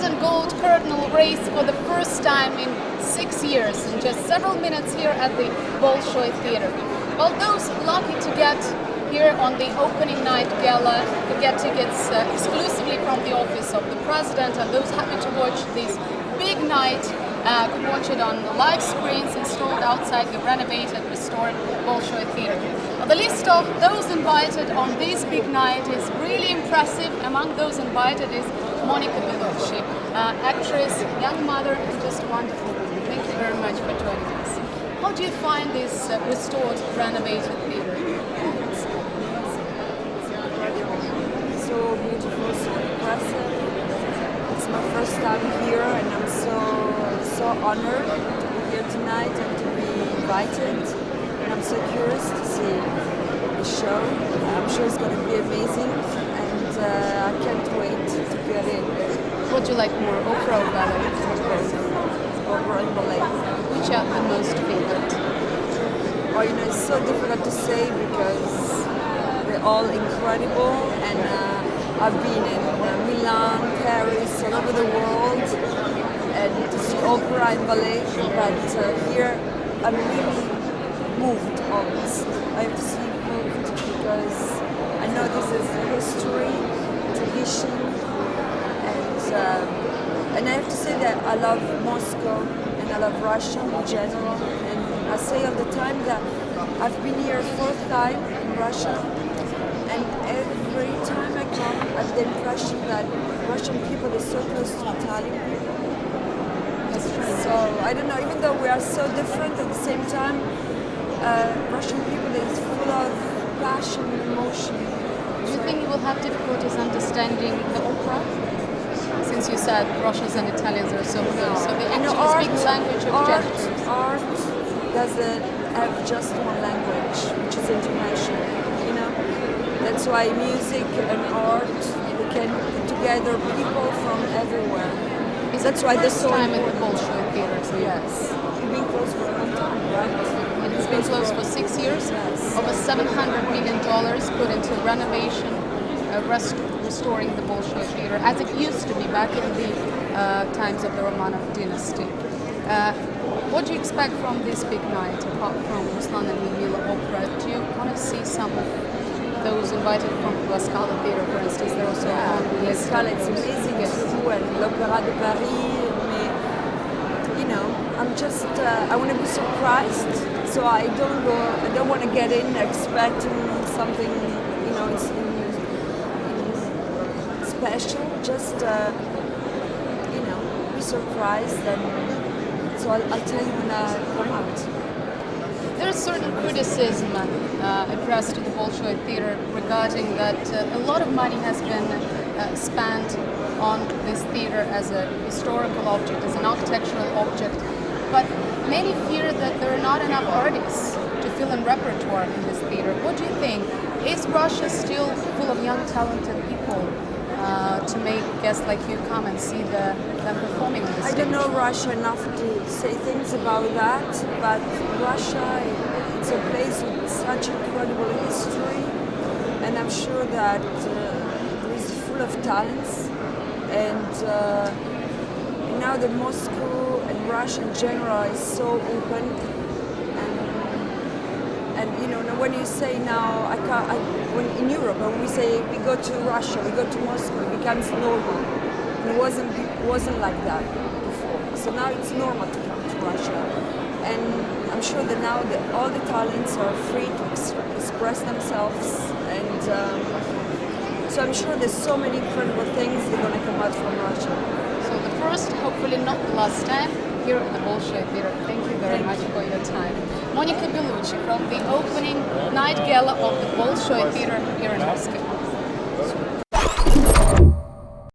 red and gold curtain will raise for the first time in 6 years in just several minutes here at the Bolshoi Theater. Well, those lucky to get here on the opening night gala could get tickets exclusively from the office of the president, and those happy to watch this big night could watch it on the live screens installed outside the renovated, restored Bolshoi Theater. Well, the list of those invited on this big night is really impressive. Among those invited is Monica Belucci, actress, young mother, and just wonderful woman. Thank you very much for joining us. How do you find this restored, renovated theater? So beautiful, so impressive. It's my first time here, and I'm so honored to be here tonight and to be invited. And I'm so curious to see the show. I'm sure it's going to be amazing, and I can't wait to get in. What do you like more, opera or ballet? Opera and ballet. Which are the most favorite? Oh, it's so difficult to say because they're all incredible, and I've been in Milan, Paris, all over the world, and to see opera and ballet, but here I'm really moved almost. I have to say moved because I know this is history, tradition, and I have to say that I love Moscow and I love Russia in general, and I say all the time that I've been here 4th time in Russia, and every time I come I have the impression that Russian people are so close to Italian people. So I don't know, even though we are so different at the same time, Russian people is full of passion and emotion. Do you think you will have difficulties understanding the opera? Since you said Russians and Italians are so close, so they actually speak the language of gestures. Art doesn't have just one language, which is international. That's why music and art, they can put together people from everywhere. That's why this time at the Bolshoi Theater. Yes, it's been closed for a long time, right? It's been closed for 6 years. Yes. Over $700 million put into renovation, restoring the Bolshoi Theater as it used to be back in the times of the Romanov dynasty. What do you expect from this big night, apart from Ruslan and Ludmila opera? Do you want to see some of those invited from La Scala Theater, for instance? They're also on the list. Scala, it's amazing too, and l'Opéra de Paris. I'm just, I want to be surprised, so I don't want to get in expecting something, it's special. Just, be surprised, and so I'll tell you when I come out. There is certain criticism addressed to the Bolshoi Theater regarding that a lot of money has been spent on this theater as a historical object, as an architectural object, but many fear that there are not enough artists to fill in repertoire in this theater. What do you think? Is Russia still full of young, talented people to make guests like you come and see them performing on the stage? I don't know Russia enough to say things about that, but Russia, it's a place with such incredible history, and I'm sure that it is full of talents, and now that Moscow and Russia in general is so open, and when you say now, when in Europe, when we say we go to Russia, we go to Moscow, it becomes normal. And it wasn't like that before. So now it's normal to come to Russia, and I'm sure that now that all the talents are free to express themselves, and so I'm sure there's so many incredible things that are going to come out from Russia. So the first, hopefully not the last time, here at the Bolshoi Theater. Thank you very much for your time. Monica Belucci from the opening night gala of the Bolshoi Theater here in Moscow.